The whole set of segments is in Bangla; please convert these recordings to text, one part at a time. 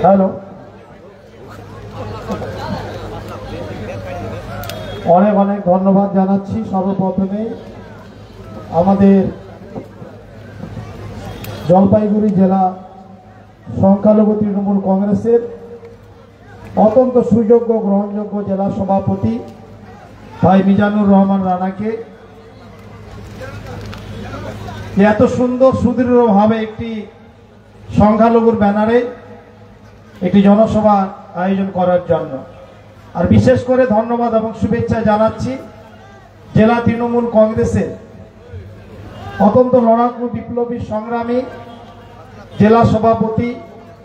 হ্যালো, অনেক অনেক ধন্যবাদ জানাচ্ছি। সর্বপ্রথমে আমাদের জলপাইগুড়ি জেলা সংখ্যালঘু তৃণমূল কংগ্রেসের অত্যন্ত সুযোগ্য গ্রহণযোগ্য জেলা সভাপতি ভাই মিজানুর রহমান রানাকে এত সুন্দর সুদৃঢ়ভাবে একটি সংখ্যালঘুর ব্যানারে একটি জনসভা আয়োজন করার জন্য, আর বিশেষ করে ধন্যবাদ এবং শুভেচ্ছা জানাচ্ছি জেলা তৃণমূল কংগ্রেসের অত্যন্ত লড়াকু বিপ্লবী সংগ্রামী জেলা সভাপতি,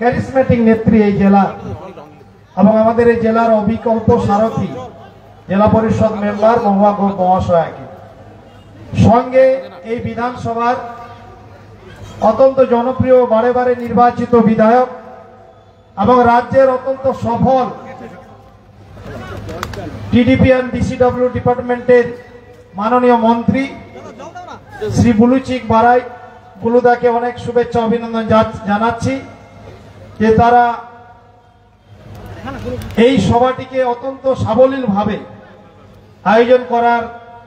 ক্যারিসমেটিক নেত্রী এই জেলা এবং আমাদের এই জেলার অবিকল্প সারথী জেলা পরিষদ মেম্বার মহাগো মহাশয়কে, সঙ্গে এই বিধানসভার অত্যন্ত জনপ্রিয় বারে বারে নির্বাচিত বিধায়ক এবং রাজ্যের অত্যন্ত সফল টিডিপি এন্ড ডিসিডব্লিউ ডিপার্টমেন্টের মাননীয় মন্ত্রী শ্রী বুলুচিক বারাই বুলুদাকে অনেক শুভেচ্ছা অভিনন্দন জানাচ্ছি যে তারা এই সভাটিকে অত্যন্ত সাবলীলভাবে আয়োজন করার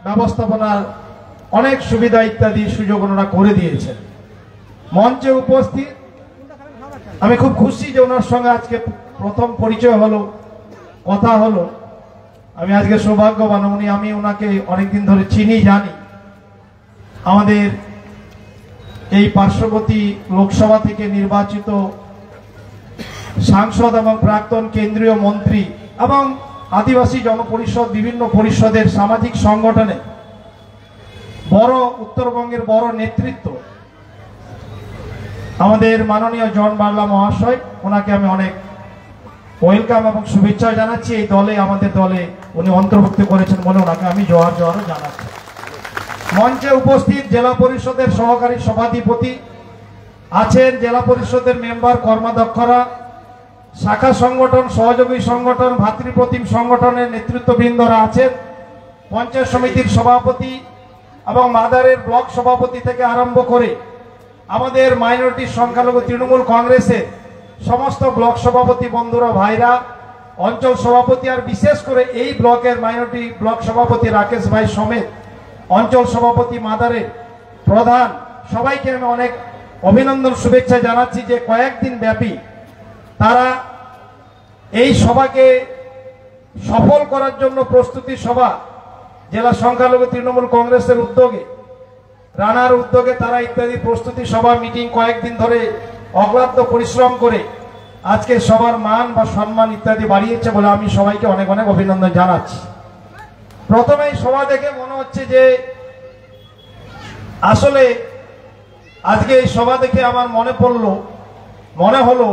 ব্যবস্থাপনার অনেক সুবিধা ইত্যাদি সুযোগ ওনারা করে দিয়েছেন। মঞ্চে উপস্থিত আমি খুব খুশি যে ওনার সঙ্গে আজকে প্রথম পরিচয় হলো, কথা হলো। আমি আজকে সৌভাগ্যবান, আমি ওনাকে অনেকদিন ধরে চিনি, জানি। আমাদের এই পার্শ্ববর্তী লোকসভা থেকে নির্বাচিত সাংসদ এবং প্রাক্তন কেন্দ্রীয় মন্ত্রী এবং আদিবাসী জনপরিষদ বিভিন্ন পরিষদের সামাজিক সংগঠনে বড় উত্তরবঙ্গের বড় নেতৃত্ব আমাদের মাননীয় জন বার্লা মহাশয়, ওনাকে আমি অনেক ওয়েলকাম এবং শুভেচ্ছা জানাচ্ছি। এই দলে আমাদের দলে উনি অন্তর্ভুক্ত করেছেন বলে ওনাকে আমি জোহারও জানাচ্ছি। মঞ্চে উপস্থিত জেলা পরিষদের সহকারী সভাধিপতি আছেন, জেলা পরিষদের মেম্বার কর্মাধ্যক্ষরা, শাখা সংগঠন, সহযোগী সংগঠন, ভাতৃপ্রতিম সংগঠনের নেতৃত্ববৃন্দরা আছেন, পঞ্চায়েত সমিতির সভাপতি এবং মাদারের ব্লক সভাপতি থেকে আরম্ভ করে আমাদের মাইনরিটি সংখ্যালঘু তৃণমূল কংগ্রেসের সমস্ত ব্লক সভাপতি বন্ধুরা, ভাইরা, অঞ্চল সভাপতি, আর বিশেষ করে এই ব্লকের মাইনরিটি ব্লক সভাপতি রাকেশ ভাই সমেত অঞ্চল সভাপতি মাদারের প্রধান, সবাইকে আমি অনেক অভিনন্দন শুভেচ্ছা জানাচ্ছি যে কয়েকদিন ব্যাপী তারা এই সভাকে সফল করার জন্য প্রস্তুতি সভা জেলা সংখ্যালঘু তৃণমূল কংগ্রেসের উদ্যোগে, রানার উদ্যোগে তারা ইত্যাদি প্রস্তুতি সভা মিটিং কয়েকদিন ধরে অক্লান্ত পরিশ্রম করে আজকে সবার মান বা সম্মান ইত্যাদি বাড়িয়েছে বলে আমি সবাইকে অনেক অনেক অভিনন্দন জানাচ্ছি। প্রথমেই সভা দেখে মনে হচ্ছে যে আসলে আজকে এই সভা দেখে আমার মনে হলো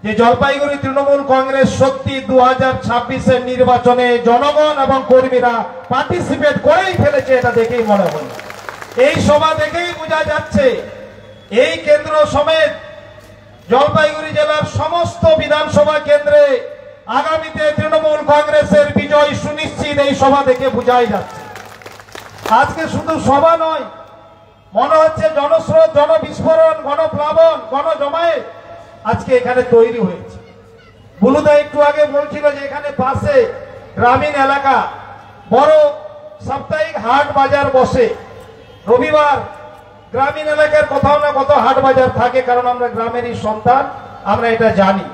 যে জলপাইগুড়ি তৃণমূল কংগ্রেস সত্যি 2026-এর নির্বাচনে জনগণ এবং কর্মীরা পার্টিসিপেট করেই ফেলেছে, এটা দেখেই মনে হলো। এই সভা দেখেই বোঝা যাচ্ছে এই কেন্দ্র সমেত জলপাইগুড়ি জেলার সমস্ত বিধানসভা কেন্দ্রে আগামীতে তৃণমূল কংগ্রেসের বিজয় সুনিশ্চিত, এই সভা দেখে বোঝাই যাচ্ছে। আজকে শুধু সভা নয়, মনে হচ্ছে জনস্রোত, জনবিস্ফোরণ, গণপ্লাবন, গণজমায়েত আজকে এখানে তৈরি হয়েছে। বুলুদা একটু আগে বলছিল যে এখানে পাশে গ্রামীণ এলাকা বড় সাপ্তাহিক হাট বাজার বসে, রবিবার গ্রামীণ এলাকার কোথাও না কোথাও হাট বাজার থাকে, কারণ আমরা গ্রামেরই সন্তান, আমরা এটা জানি।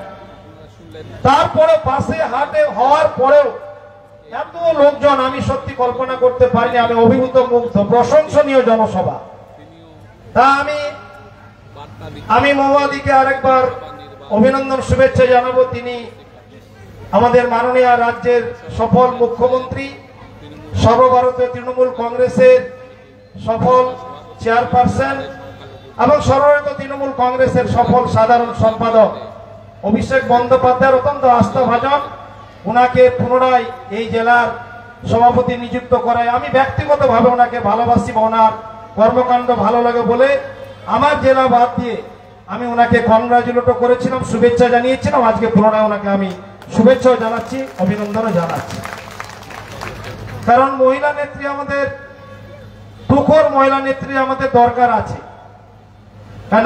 তারপরে পাশে হাটে হওয়ার পরেও এত লোকজন আমি সত্যি কল্পনা করতে পারিনি। আমি অভিভূত মুগ্ধ, প্রশংসনীয় জনসভা। তা আমি মহুয়াদিকে আরেকবার অভিনন্দন শুভেচ্ছা জানাবো। তিনি আমাদের মাননীয় রাজ্যের সফল মুখ্যমন্ত্রী, সর্বভারতীয় তৃণমূল কংগ্রেসের সফল চেয়ারপারসন এবং সর্বভারতীয় তৃণমূল কংগ্রেসের সফল সাধারণ সম্পাদক অভিষেক বন্দ্যোপাধ্যায়ের অত্যন্ত আস্থাভাজন। ওনাকে পুনরায় এই জেলার সভাপতি নিযুক্ত করায় আমি ব্যক্তিগতভাবে ওনাকে ভালোবাসি বা ওনার কর্মকাণ্ড ভালো লাগে বলে আমার জেলা বাদ দিয়ে আমি ওনাকে কংগ্রাচুলেটও করেছিলাম, শুভেচ্ছা জানিয়েছিলাম। আজকে পুনরায় ওনাকে আমি শুভেচ্ছাও জানাচ্ছি, অভিনন্দনও জানাচ্ছি। কারণ মহিলা নেত্রী আমাদের, তুখোর মহিলা নেত্রী আমাদের দরকার আছে।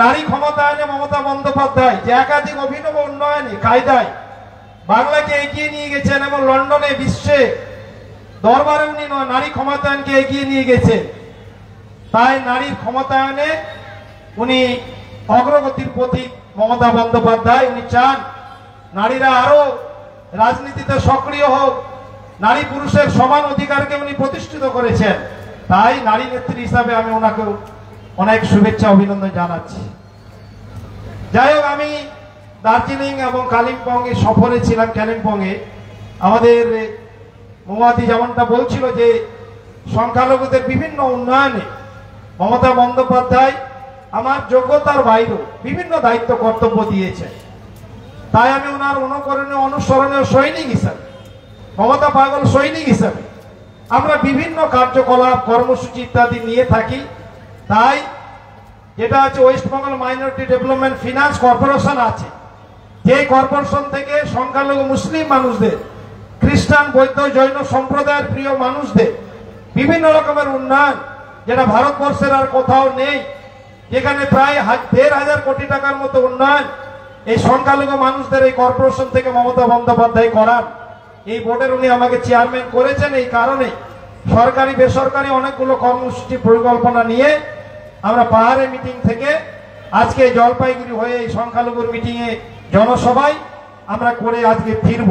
নারী ক্ষমতায়নে মমতা বন্দ্যোপাধ্যায় যে একাধিক অভিনব উন্নয়নে কায়দায় বাংলাকে এগিয়ে নিয়ে গেছেন এবং লন্ডনে বিশ্বে দরবারে উনি নারী ক্ষমতায়নকে এগিয়ে নিয়ে গেছেন। তাই নারীর ক্ষমতায়নে উনি অগ্রগতির প্রতীক মমতা বন্দ্যোপাধ্যায়। উনি চান নারীরা আরো রাজনীতিতে সক্রিয় হোক, নারী পুরুষের সমান অধিকারকে উনি প্রতিষ্ঠিত করেছেন। তাই নারী নেত্রী হিসাবে আমি ওনাকে অনেক শুভেচ্ছা অভিনন্দন জানাচ্ছি। যাই হোক, আমি দার্জিলিং এবং কালিম্পংয়ে সফরে ছিলাম। কালিম্পংয়ে আমাদের মৌমাতি যেমনটা বলছিল যে সংখ্যালঘুদের বিভিন্ন উন্নয়নে মমতা বন্দ্যোপাধ্যায় আমার যোগ্যতার বাইরেও বিভিন্ন দায়িত্ব কর্তব্য দিয়েছেন। তাই আমি ওনার অনুকরণীয় অনুসরণীয় সৈনিক হিসাবে, মমতা পাগল সৈনিক হিসাবে আমরা বিভিন্ন কার্যকলাপ কর্মসূচি ইত্যাদি নিয়ে থাকি। তাই যেটা আছে West Bengal minority development finance corporation আছে, যে কর্পোরেশন থেকে সংখ্যালঘু মুসলিম মানুষদের, খ্রিস্টান, বৌদ্ধ, জৈন সম্প্রদায়ের প্রিয় মানুষদের বিভিন্ন রকমের উন্নয়ন, যেটা ভারতবর্ষের আর কোথাও নেই, যেখানে প্রায় ১,৫০০ কোটি টাকার মতো উন্নয়ন এই সংখ্যালঘু মানুষদের এই কর্পোরেশন থেকে মমতা বন্দ্যোপাধ্যায় করান। এই বোর্ডের উনি আমাকে চেয়ারম্যান করেছেন। এই কারণে সরকারি বেসরকারি অনেকগুলো কর্মসূচি পরিকল্পনা নিয়ে আমরা পাহাড়ে মিটিং থেকে আজকে জলপাইগুড়ি হয়ে এই সংখ্যালঘুর মিটিং এ জনসভায় আমরা করে আজকে ফিরব।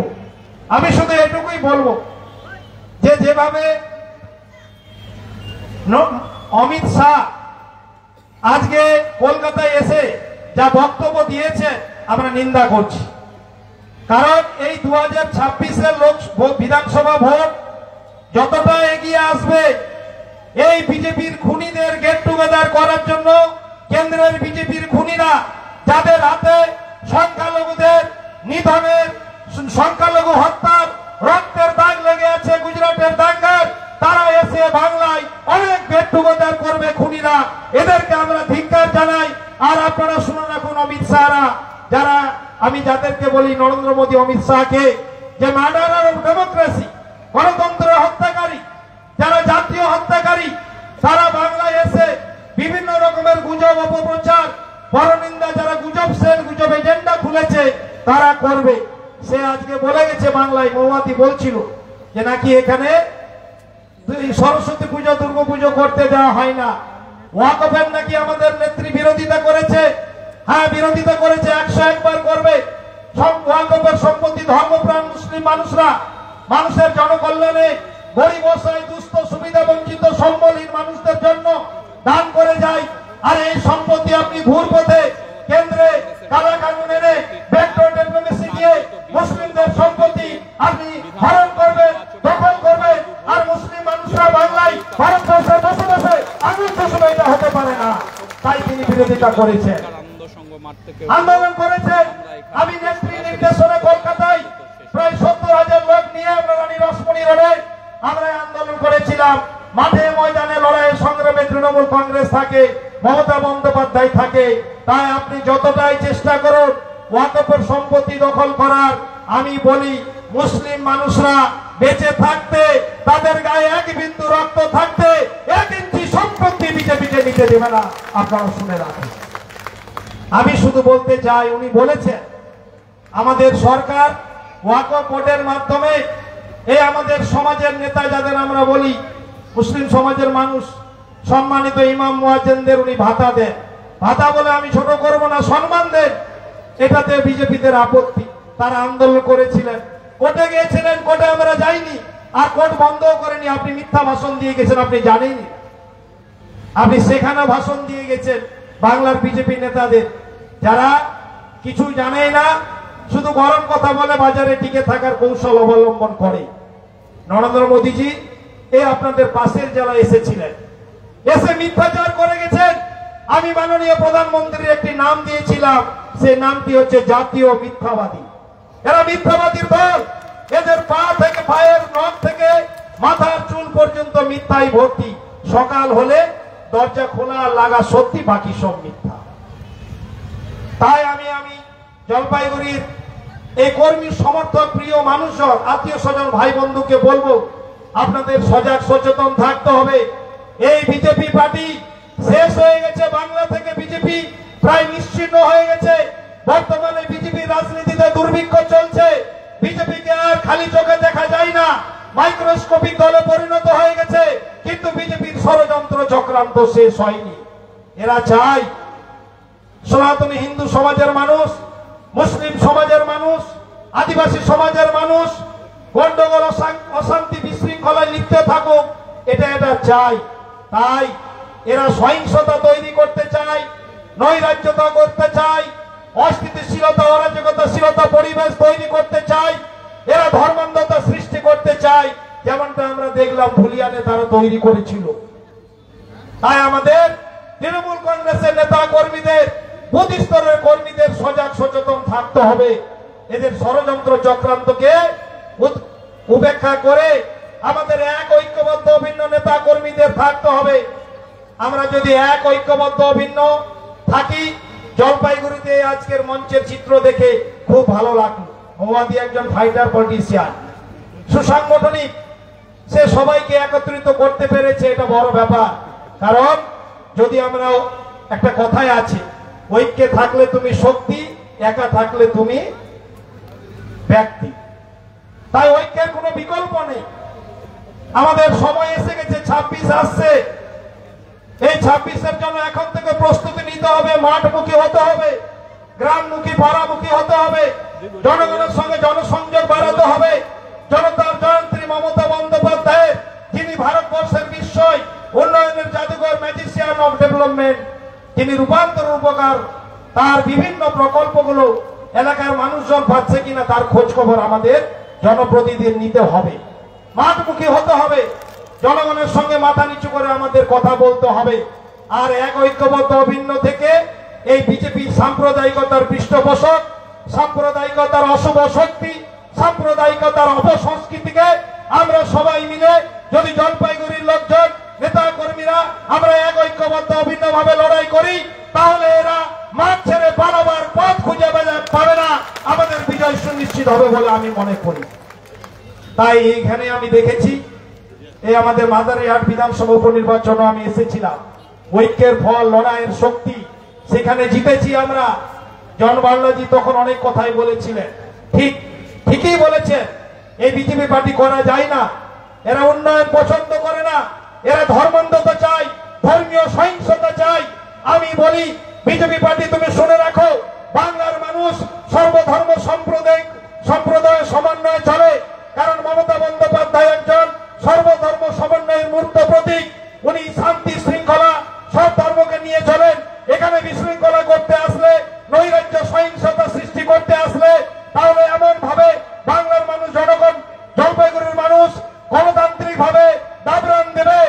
আমি শুধু এটুকুই বলবো যে যেভাবে অমিত শাহ আজকে কলকাতায় এসে যা বক্তব্য দিয়েছে আমরা নিন্দা করছি। কারণ এই 2026-এর বিধানসভা ভোট যতটা এগিয়ে আসবে, এই বিজেপির খুনিদের গেট টুগেদার করার জন্য কেন্দ্রের বিজেপির খুনিরা, যাদের হাতে সংখ্যালঘুদের নিধনের, সংখ্যালঘু হত্যার রক্তের দাগ লেগে আছে গুজরাটের দাঙ্গার, তারা এসে বাংলায় অনেক গেট টুগেদার করবে খুনিরা। এদেরকে আমরা ধিক্কার জানাই। আর আপনারা শুনুন রাখুন, অমিত শাহরা যারা, আমি যাদেরকে বলি নরেন্দ্র মোদী অমিত শাহকে যে মার্ডারার অফ ডেমোক্রেসি, গণতন্ত্রের হত্যাকারী, যারা জাতীয় হত্যাকারী, তারা বাংলায় এসে বিভিন্ন রকমের গুজব অপপ্রচার পরনিন্দা, যারা গুজব সেল, গুজব এজেন্ডা খুলেছে তারা করবে। সে আজকে বলে গেছে বাংলায়, মৌমাতি বলছিল যে নাকি এখানে সরস্বতী পুজো, দুর্গা পুজো করতে দেওয়া হয় না। ওয়াকফের নাকি আমাদের নেত্রী বিরোধিতা করেছে। হ্যাঁ, বিরোধিতা করেছে, 101 বার করবে। ওয়াকফের সম্পত্তি ধর্মপ্রাণ মুসলিম মানুষরা মানুষের জনকল্যাণে, গরিব অসহায় দুস্থ সুবিধা বঞ্চিত সম্বলহীন মানুষদের জন্য দান করে যায়। আর এই সম্পত্তি আপনি ঘুর পথে কেন্দ্রে কালা কানুন এনে ব্যাকডোর ডিপ্লোমেসি দিয়ে মুসলিমদের সম্পত্তি আপনি হরণ করবেন, দখল করবেন। আর মুসলিম মানুষরা বাংলায় ভারতবর্ষে বসে বসে আগুন চষবে, এটা হতে পারে না। তাই তিনি বিরোধিতা করেছেন, আন্দোলন করেছেন। আমি নেত্রী নির্দেশনে কলকাতায় প্রায় 70,000 লোক নিয়ে আমরা রানী রসমণি রোডে আমরা আন্দোলন করেছিলাম। মাঠে ময়দানে লড়াই সংগ্রামে তৃণমূল কংগ্রেস থাকে, মমতা বন্দ্যোপাধ্যায় থাকে। তাই আপনি যতটাই চেষ্টা করুন ওয়াকফের সম্পত্তি দখল করার, আমি বলি মুসলিম মানুষরা বেঁচে থাকতে, তাদের গায়ে 1 বিন্দু রক্ত থাকতে 1 ইঞ্চি সম্পত্তি বিজেপিকে নিতে দেবে না। আপনারা শুনে রাখেন। আমি শুধু বলতে চাই, উনি বলেছেন আমাদের সরকার ওয়াকফ বোর্ডের মাধ্যমে এই আমাদের সমাজের নেতা, যাদের আমরা বলি মুসলিম সমাজের মানুষ, সম্মানিত ইমাম মুয়াজ্জিনদের উনি ভাতা দেন। ভাতা বলে আমি ছোট করব না, সম্মান দেন। এটাতে বিজেপিদের আপত্তি। তারা আন্দোলন করেছিলেন, কোর্টে গিয়েছিলেন, কোর্টে আমরা যাইনি, আর কোর্ট বন্ধও করেনি। আপনি মিথ্যা ভাষণ দিয়ে গেছেন, আপনি জানেনই। আপনি সেখানে ভাষণ দিয়ে গেছেন বাংলার বিজেপি নেতাদের, যারা কিছু জানে না, শুধু গরম কথা বলে বাজারে টিকে থাকার কৌশল অবলম্বন করে। নরেন্দ্র মোদীজি এই আপনাদের পাশের জেলায় এসেছিলেন, এসে মিথ্যাচার করে গেছেন। আমি মাননীয় প্রধানমন্ত্রীর একটি নাম দিয়েছিলাম, সেই নামটি হচ্ছে জাতীয় মিথ্যাবাদী। এরা মিথ্যাবাদীর দল। এদের পা থেকে, পায়ের নখ থেকে মাথার চুল পর্যন্ত মিথ্যাই ভর্তি। সকাল হলে দরজা খোলা লাগা সত্যি, বাকি সব মিথ্যা। তাই আমি জলপাইগুড়ির এই কর্মী সমর্থক প্রিয় মানুষজন, আত্মীয় স্বজন, ভাই বন্ধুকে বলবো আপনাদের সজাগ সচেতন থাকতে হবে। এই বিজেপি পার্টি শেষ হয়ে গেছে, বাংলা থেকে বিজেপি প্রায় নিশ্চিহ্ন হয়ে গেছে। বর্তমানে বিজেপি রাজনীতিতে দুর্ভিক্ষ চলছে। বিজেপিকে আর খালি চোখে দেখা যায় না, মাইক্রোস্কোপিক দলে পরিণত হয়ে গেছে। কিন্তু বিজেপির ষড়যন্ত্র চক্রান্ত শেষ হয়নি। এরা চায় সনাতনী হিন্দু সমাজের মানুষ, মুসলিম সমাজের মানুষ, আদিবাসী সমাজের মানুষ গন্ডগোল অশান্তি বিশৃঙ্খলায় লিপ্ত থাকুক, এটা চায়। তাই এরা সহিংসতা তৈরি করতে চায়, নৈরাজ্যতা করতে চায়, অস্থিতিশীলতা অরাজকতাশীলতা পরিবেশ তৈরি করতে চায়। এরা ধর্মান্ধতা সৃষ্টি করতে চায়, যেমনটা আমরা দেখলাম ধুলিয়ানে তারা তৈরি করেছিল। তাই আমাদের তৃণমূল কংগ্রেসের নেতা কর্মীদের, বুথ স্তরের কর্মীদের সজাগ সচেতন থাকতে হবে। এদের ষড়যন্ত্র চক্রান্তকে উপেক্ষা করে আমাদের এক ঐক্যবদ্ধ অভিন্ন নেতা কর্মীদের থাকতে হবে। আমরা যদি এক ঐক্যবদ্ধ অভিন্ন থাকি, জলপাইগুড়িতে আজকের মঞ্চের চিত্র দেখে খুব ভালো লাগলো। মোহাম্মদী একজন ফাইটার পলিটিশিয়ান, সুসাংগঠনিক, সে সবাইকে একত্রিত করতে পেরেছে, এটা বড় ব্যাপার। কারণ যদি আমরা একটা কথাই আছে, ঐক্যে থাকলে তুমি শক্তি, একা থাকলে তুমি ব্যক্তি। তাই ঐক্যের কোনো বিকল্প নেই। আমাদের সময় এসে গেছে, 26 আসছে। এই 26-এর জন্য এখন থেকে প্রস্তুতি নিতে হবে, মাঠমুখী হতে হবে, গ্রামমুখী পাড়ামুখী হতে হবে, জনগণের সঙ্গে জনসংযোগ বাড়াতে হবে। জনতার জয়ন্ত্রী মমতা বন্দ্যোপাধ্যায়ের, যিনি ভারতবর্ষের বিস্ময়, উন্নয়নের জাদুঘর, ম্যাজিশিয়ান অফ ডেভেলপমেন্ট, তিনি রূপান্তর উপকার, তার বিভিন্ন প্রকল্পগুলো এলাকার মানুষজন পাচ্ছে কিনা তার খোঁজ খবর আমাদের জনপ্রতিনিধিদের নিতে হবে। মাঠমুখী হতে হবে, জনগণের সঙ্গে মাথা নিচু করে আমাদের কথা বলতে হবে। আর এক ঐক্যবদ্ধ অভিন্ন থেকে এই বিজেপি সাম্প্রদায়িকতার পৃষ্ঠপোষক, সাম্প্রদায়িকতার অশুভ শক্তি, সাম্প্রদায়িকতার অপসংস্কৃতিকে আমরা সবাই মিলে যদি জলপাইগুড়ির লোকজন, নেতা কর্মীরা আমরা এক ঐক্যবদ্ধ অভিন্ন ভাবে লড়াই করি, তাহলে এরা মাঠ ছেড়ে পালাবার পথ খুঁজে পাবে না, আমাদের বিজয় সুনিশ্চিত হবে বলে আমি মনে করি। তাই এইখানে আমি দেখেছি, এই আমাদের মাদারিহাট বিধানসভা উপনির্বাচনে আমি এসেছিলাম, ঐক্যের ফল, লড়াইয়ের শক্তি, সেখানে জিতেছি আমরা। জন বাংলাজি তখন অনেক কথাই বলেছিলেন, ঠিকই বলেছেন, এই বিজেপি পার্টি করা যায় না, এরা উন্নয়ন পছন্দ করে না, এরা ধর্মান্ধতা চায়, ধর্মীয় সহিংসতা চায়। আমি বলি বিজেপি পার্টি তুমি শুনে রাখো, বাংলার মানুষ সর্বধর্ম সম্প্রদায় সমন্বয়ে চলে। কারণ মমতা বন্দ্যোপাধ্যায় একজন সর্বধর্ম সমন্বয়ের মূর্ত প্রতীক। উনি শান্তি শৃঙ্খলা সব ধর্মকে নিয়ে চলেন। এখানে বিশৃঙ্খলা করতে আসলে, নৈরাজ্য সহিংসতা সৃষ্টি করতে আসলে, তাহলে এমন ভাবে বাংলার মানুষ, জনগণ, জলপাইগুড়ির মানুষ গণতান্ত্রিক ভাবে দাবরান দেবে,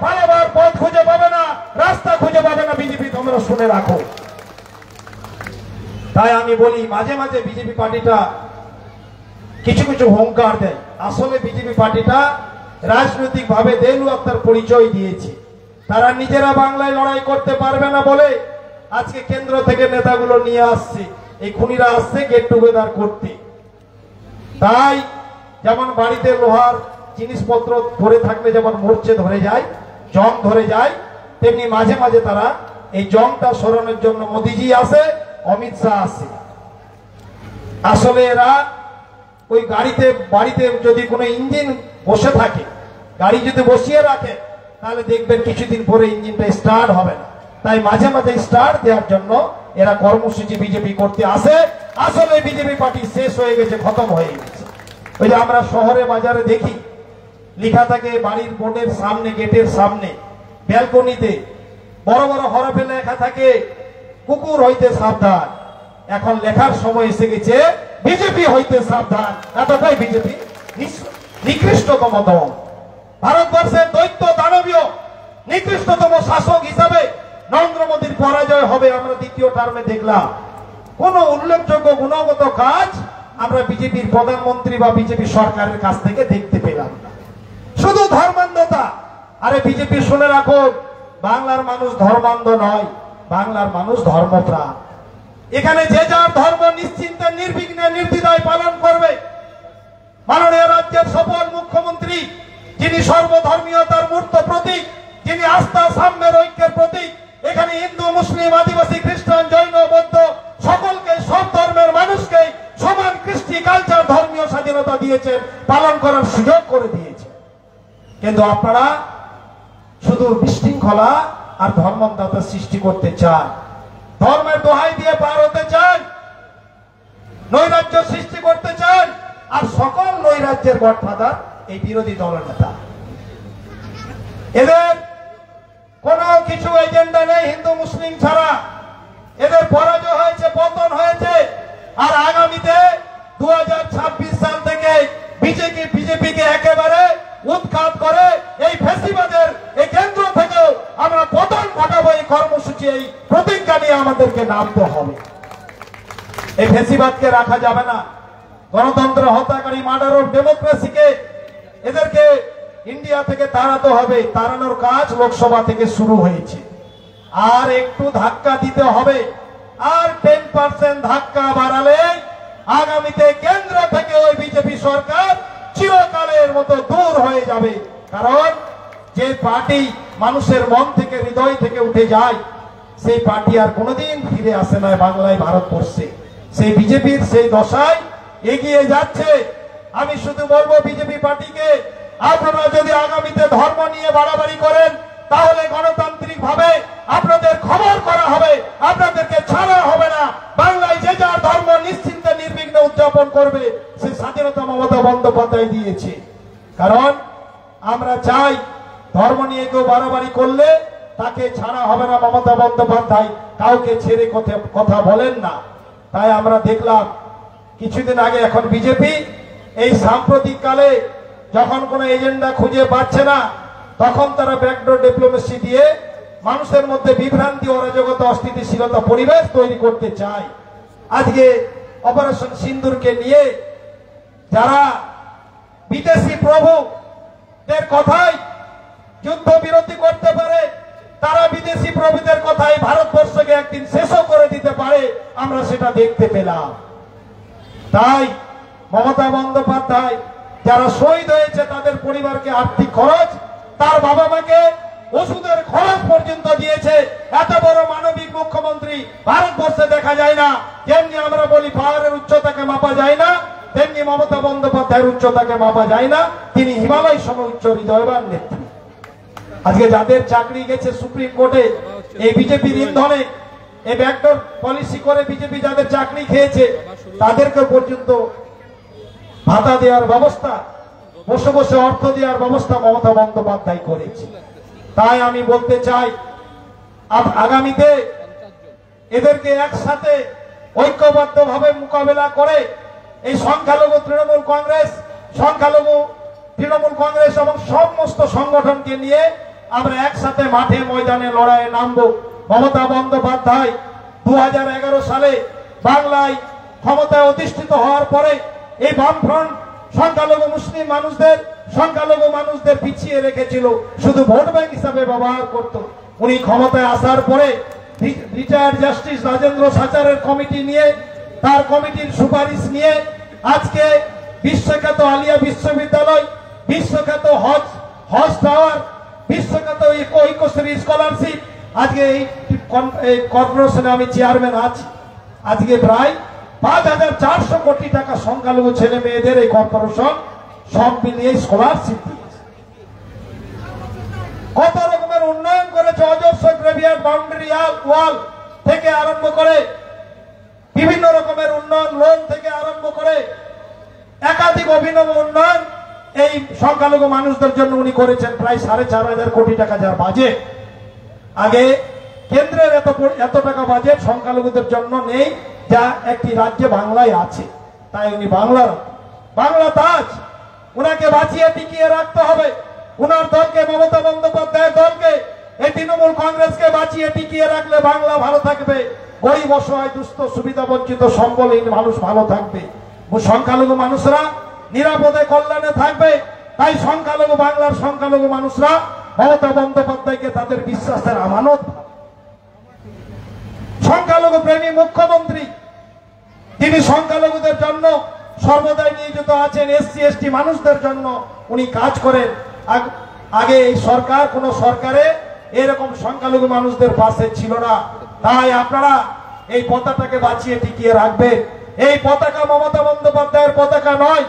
পালাবার পথ খুঁজে পাবে না, রাস্তা খুঁজে পাবে না। বিজেপি তোমরা শুনে রাখো। তাই আমি বলি, মাঝে মাঝে বিজেপি পার্টিটা কিছু কিছু হুঙ্কার দেয়। আসলে বিজেপি পার্টিটা রাজনৈতিক ভাবে দেউলিয়াত্মার পরিচয় দিয়েছে। তারা নিজেরা বাংলায় লড়াই করতে পারবে না বলে আজকে কেন্দ্র থেকে নেতাগুলো নিয়ে আসছে, এই খুনিরা আসছে গেট টুগেদার করতে। তাই যেমন বাড়িতে লোহার জিনিসপত্র ধরে থাকলে যেমন মরচে ধরে যায়, জং ধরে যায়, তেমনি মাঝে মাঝে তারা এই জংটা সরানোর জন্য মোদিজি আসে, অমিত শাহ আসে। আসলে এরা ওই বাড়িতে যদি কোনো ইঞ্জিন বসে থাকে, গাড়ি যদি বসিয়ে রাখে, তাহলে দেখবেন কিছুদিন পরে ইঞ্জিনটা স্টার্ট হবে না। তাই মাঝে মাঝে স্টার্ট দেওয়ার জন্য এরা কর্মসূচি বিজেপি করতে আসে। আসলে বিজেপি পার্টি শেষ হয়ে গেছে, খতম হয়ে গেছে। ওই যে আমরা শহরে বাজারে দেখি লেখা থাকে বাড়ির বোর্ডের সামনে, গেটের সামনে, ব্যালকনিতে বড় বড় হরফে লেখা থাকে কুকুর হইতে সাবধান। এখন লেখার সময় এসে গেছে বিজেপি হইতে সাবধান। এতটাই বিজেপি নিকৃষ্টতম দল, ভারতবর্ষের দৈত্য দানবীয় নিকৃষ্টতম শাসক হিসাবে নরেন্দ্র মোদীর পরাজয় হবে। আমরা দ্বিতীয় টার্মে দেখলাম কোন উল্লেখযোগ্য গুণগত কাজ আমরা বিজেপির প্রধানমন্ত্রী বা বিজেপি সরকারের কাছ থেকে দেখতে পেলাম না, শুধু ধর্মান্ধতা। আরে বিজেপি শুনে রাখো, বাংলার মানুষ ধর্মান্ধ নয়, বাংলার মানুষ ধর্মপ্রাণ। এখানে যে যার ধর্ম নিশ্চিন্তে নির্বিঘ্নে নির্দ্বিধায় পালন করবে। মাননীয় রাজ্যের সফল মুখ্যমন্ত্রী যিনি সর্বধর্মীয়তার মূর্ত প্রতীক, যিনি আস্থা সাম্যের ঐক্যের প্রতীক। এখানে হিন্দু, মুসলিম, আদিবাসী, খ্রিস্টান, জৈন, বৌদ্ধ সকলকে, সব ধর্মের মানুষকে সমান কৃষ্টি, কালচার, ধর্মীয় স্বাধীনতা দিয়েছেন, পালন করার সুযোগ করে দিয়েছে। কিন্তু আপনারা শুধু বিশৃঙ্খলা আর ধর্মদাতা সৃষ্টি করতে চান, ধর্মের দোহাই দিয়ে পার হতে চান, নৈরাজ্য সৃষ্টি করতে চান। আর সকল নৈরাজ্যের গডফাদার এই বিরোধী দলের নেতা। এদের কোনো কিছু এজেন্ডা নেই হিন্দু মুসলিম ছাড়া। এদের পরাজয় হয়েছে, পতন হয়েছে। আর আগামীতে 2026 সাল থেকে বিজেপিকে একেবারে উৎখাত করে এই ফ্যাসিবাদের এই কেন্দ্র থেকেও আমরা পতন ঘটাবো। এই কর্মসূচি, এই প্রতিজ্ঞা নিয়ে আমাদেরকে নামতে হবে। এই ফ্যাসিবাদকে রাখা যাবে না। গণতন্ত্র হত্যাকারী, মার্ডার অফ ডেমোক্রেসিকে এদেরকে ইন্ডিয়া থেকে তাড়াতে হবে। তাড়ানোর কাজ লোকসভা থেকে শুরু হয়েছে। আর একটু ধাক্কা দিতে হবে। আর 10% ধাক্কা বাড়ালে আগামীতে কেন্দ্র থেকে ওই বিজেপি সরকার চিরকালের মতো দূর হয়ে যাবে। কারণ যে পার্টি মানুষের মন থেকে, হৃদয় থেকে উঠে যায়, সেই পার্টি আর কোনোদিন ফিরে আসে না বাংলায়, ভারতবর্ষে। সেই বিজেপির সেই দশায় এগিয়ে যাচ্ছে। আমি শুধু বলবো বিজেপি পার্টিকে, আপনারা যদি আগামীতে ধর্ম নিয়ে বাড়াবাড়ি করেন তাহলে গণতান্ত্রিক ভাবে আপনাদের খবর করা হবে, আপনাদেরকে ছাড়া হবে না। বাংলায় যে যার ধর্ম নিশ্চিন্তে নির্বিঘ্নে উদযাপন করবে, সে স্বাধীনতা মমতা বন্দ্যোপাধ্যায় দিয়েছে। কারণ আমরা চাই ধর্ম নিয়ে কেউ বাড়াবাড়ি করলে তাকে ছাড়া হবে না। মমতা বন্দ্যোপাধ্যায় কাউকে ছেড়ে কথা বলেন না। তাই আমরা দেখলাম কিছুদিন আগে, এখন বিজেপি এই সাম্প্রতিক কালে যখন কোনো এজেন্ডা খুঁজে পাচ্ছে না, তখন তারা ব্যাকডোর ডিপ্লোমেসি দিয়ে মানুষের মধ্যে বিভ্রান্তি, অরাজকতা, অস্থিতিশীলতা পরিবেশ তৈরি করতে চায়। আজকে অপারেশন সিন্দুরকে নিয়ে যারা বিদেশি প্রভুদের কথায় যুদ্ধ বিরতি করতে পারে, তারা বিদেশি প্রভুদের কথায় ভারতবর্ষকে একদিন শেষও করে দিতে পারে, আমরা সেটা দেখতে পেলাম। তাই মমতা বন্দ্যোপাধ্যায় যারা শহীদ হয়েছে তাদের পরিবারকে আর্থিক খরচ, তার বাবা মাকে ওষুধের খরচ পর্যন্ত দিয়েছে। এত বড় মানবিক মুখ্যমন্ত্রী ভারতবর্ষে দেখা যায় না। যেমনি আমরা বলি পাহাড়ের উচ্চতাকে মাপা যায় না, তেমনি মমতা বন্দ্যোপাধ্যায়ের উচ্চতাকে মাপা যায় না। তিনি হিমালয় সম উচ্চ হৃদয়বান নেত্রী। আজকে যাদের চাকরি গেছে সুপ্রিম কোর্টে এই বিজেপির ইন্ধনে, এই ব্যাকডোর পলিসি করে বিজেপি যাদের চাকরি খেয়েছে, তাদেরকে পর্যন্ত ভাতা দেওয়ার ব্যবস্থা, বসে বসে অর্থ দেওয়ার ব্যবস্থা মমতা বন্দ্যোপাধ্যায় করেছে। তাই আমি বলতে চাই, আগামীতে এদেরকে একসাথে ঐক্যবদ্ধভাবে মোকাবেলা করে এই সংখ্যালঘু তৃণমূল কংগ্রেস এবং সমস্ত সংগঠনকে নিয়ে আমরা একসাথে মাঠে ময়দানে লড়াইয়ে নামবো। মমতা বন্দ্যোপাধ্যায় 2011 সালে বাংলায় ক্ষমতায় অধিষ্ঠিত হওয়ার পরে এই বামফ্রন্ট সংখ্যালঘু মুসলিম মানুষদের, সংখ্যালঘু মানুষদের পিছিয়ে রেখেছিল, শুধু ভোট ব্যাংক হিসাবে ব্যবহার করত। উনি ক্ষমতায় আসার পরে রিটায়ার্ড জাস্টিস রাজেন্দ্র সাচারের কমিটি নিয়ে, তার কমিটির সুপারিশ নিয়ে আজকে বিশ্বখ্যাত আলিয়া বিশ্ববিদ্যালয়, বিশ্বখ্যাত হজ টাওয়ার, বিশ্বখ্যাত ঐক্যশ্রী স্কলারশিপ, আজকে এই কর্পোরেশনে আমি চেয়ারম্যান আছি। আজকে প্রায় 5,400 কোটি টাকা সংখ্যালঘু ছেলে মেয়েদের এই কর্পোরেশন সব মিলিয়ে স্কলারশিপ দিয়েছে। কত রকমের উন্নয়ন করেছে, অজস্র গ্রেভিয়ার্ড, বাউন্ডারি ওয়াল থেকে আরম্ভ করে বিভিন্ন রকমের উন্নয়ন, লোন থেকে আরম্ভ করে একাধিক অভিনব উন্নয়ন এই সংখ্যালঘু মানুষদের জন্য উনি করেছেন। প্রায় 4,500 কোটি টাকা যার বাজেট। আগে কেন্দ্রের এত টাকা বাজেট সংখ্যালঘুদের জন্য নেই, যা একটি রাজ্যে বাংলায় আছে। তাই উনি বাংলা তাজ, উনাকে বাঁচিয়ে টিকিয়ে রাখতে হবে। উনার দলকে, মমতা বন্দ্যোপাধ্যায়ের দলকে, এই তৃণমূল কংগ্রেসকে বাঁচিয়ে টিকিয়ে রাখলে বাংলা ভালো থাকবে, গরিব, অসহায়, দুস্থ, সুবিধা বঞ্চিত, সম্বলহীন মানুষ ভালো থাকবে, সংখ্যালঘু মানুষরা নিরাপদে কল্যাণে থাকবে। তাই বাংলার সংখ্যালঘু মানুষরা মমতা বন্দ্যোপাধ্যায়কে তাদের বিশ্বাসের আমানত, সংখ্যালঘু প্রেমী মুখ্যমন্ত্রী, তিনি সংখ্যালঘুদের জন্য সর্বদাই নিয়োজিত আছেন। এসসি এসটি মানুষদের জন্য উনি কাজ করেন। আগে এই সরকার, কোন সরকারে এরকম সংখ্যালঘু মানুষদের পাশে ছিল না। তাই আপনারা এই পতাকাটাকে বাঁচিয়ে টিকিয়ে রাখবেন। এই পতাকা মমতা বন্দ্যোপাধ্যায়ের পতাকা নয়,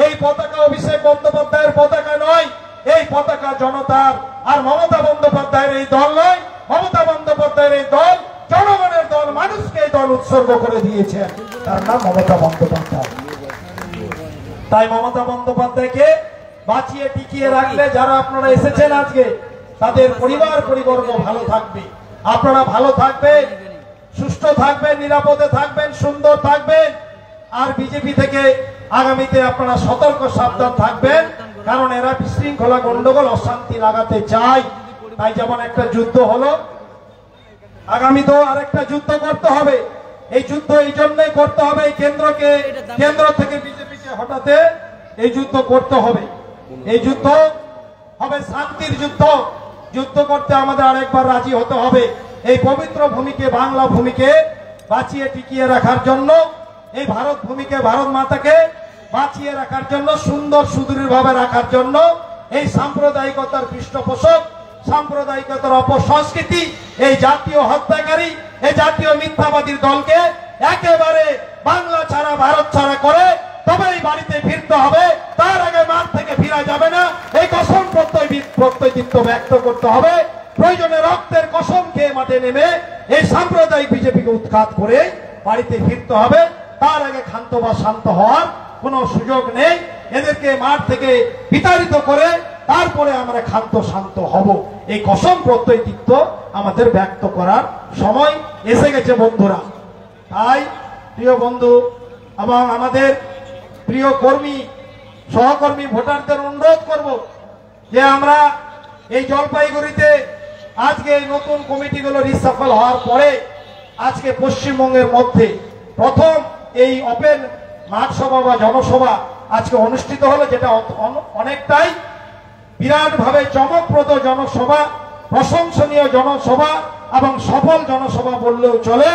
এই পতাকা অভিষেক বন্দ্যোপাধ্যায়ের পতাকা নয়, এই পতাকা জনতার। আর মমতা বন্দ্যোপাধ্যায়ের এই দল নয়, মমতা বন্দ্যোপাধ্যায়ের এই দল জনগণের দল, মানুষকে এই দল উৎসর্গ করে দিয়েছেন, তার নাম মমতা বন্দ্যোপাধ্যায়। তাই মমতা বন্দ্যোপাধ্যায়কে বাঁচিয়ে টিকিয়ে রাখলে যারা আপনারা এসেছেন আজকে, তাদের পরিবর্গ ভালো থাকবে, আপনারা ভালো থাকবেন, সুস্থ থাকবেন, নিরাপদে থাকবেন, সুন্দর থাকবেন। আর বিজেপি থেকে আগামীতে আপনারা সতর্ক সাবধান থাকবেন, কারণ এরা বিশৃঙ্খলা, গন্ডগোল, অশান্তি লাগাতে চায়। তাই যেমন একটা যুদ্ধ হলো, আগামীতেও আরেকটা যুদ্ধ করতে হবে। এই যুদ্ধ এই জন্যই করতে হবে, এই কেন্দ্র থেকে বিজেপিকে হটাতে এই যুদ্ধ করতে হবে। এই যুদ্ধ হবে শান্তির যুদ্ধ। যুদ্ধ করতে আমাদের আরেকবার রাজি হতে হবে। এই পবিত্র ভূমিকে, বাংলা ভূমিকে বাঁচিয়ে টিকিয়ে রাখার জন্য, এই ভারত ভূমিকে, ভারত মাতাকে বাঁচিয়ে রাখার জন্য, সুন্দর সুদৃঢ়ভাবে রাখার জন্য, এই সাম্প্রদায়িকতার পৃষ্ঠপোষক, সাম্প্রদায়িকতার অপসংস্কৃতি, এই জাতীয় হত্যাকারী, এই জাতীয় মিথ্যাবাদীর দলকে একেবারে বাংলা ছাড়া, ভারত ছাড়া করে তবেই বাড়িতে ফিরতে হবে। তার আগে মাঠ থেকে ফিরা যাবে না। এই কসম প্রত্যয়িত্ব ব্যক্ত করতে হবে। প্রয়োজনে রক্তের কসম খেয়ে মাঠে নেমে এই সাম্প্রদায়িক বিজেপিকে উৎখাত করে বাড়িতে ফিরতে হবে। তার আগে ক্ষান্ত বা শান্ত হওয়ার কোনো সুযোগ নেই। এদেরকে মাঠ থেকে বিতাড়িত করে তারপরে আমরা ক্ষান্ত শান্ত হব। এই কসম প্রত্যয়িত্ব আমাদের ব্যক্ত করার সময় এসে গেছে বন্ধুরা। তাই প্রিয় বন্ধু এবং আমাদের প্রিয় কর্মী, সহকর্মী, ভোটারদের অনুরোধ করব যে আমরা এই জলপাইগুড়িতে আজকে এই নতুন কমিটিগুলো রিসাফল হওয়ার পরে আজকে পশ্চিমবঙ্গের মধ্যে প্রথম এই ওপেন মাঠ সভা বা জনসভা আজকে অনুষ্ঠিত হলো, যেটা অনেকটাই বিরাটভাবে চমকপ্রদ জনসভা, প্রশংসনীয় জনসভা এবং সফল জনসভা বললেও চলে।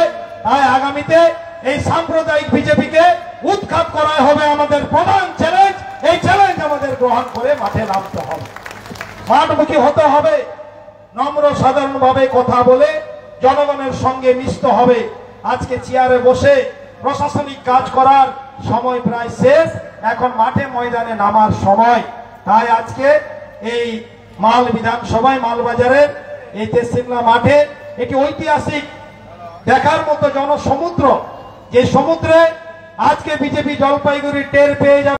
তাই আগামীতে এই সাম্প্রদায়িক বিজেপিকে উৎখাত করা হবে আমাদের প্রধান চ্যালেঞ্জ। এই চ্যালেঞ্জ আমাদের গ্রহণ করে মাঠে নামতে হবে, মাঠমুখী হতে হবে, নম্র সাধারণভাবে কথা বলে জনগণের সঙ্গে মিশতে হবে। আজকে চেয়ারে বসে প্রশাসনিক কাজ করার সময় প্রায় শেষ, এখন মাঠে ময়দানে নামার সময়। তাই আজকে এই মাল বিধানসভায়, মালবাজারের এই তেজসিংলা মাঠে এটি ঐতিহাসিক দেখার মতো জনসমুদ্র, যে সমুদ্রে আজকে বিজেপি জলপাইগুড়ি টের পেয়ে যাবে।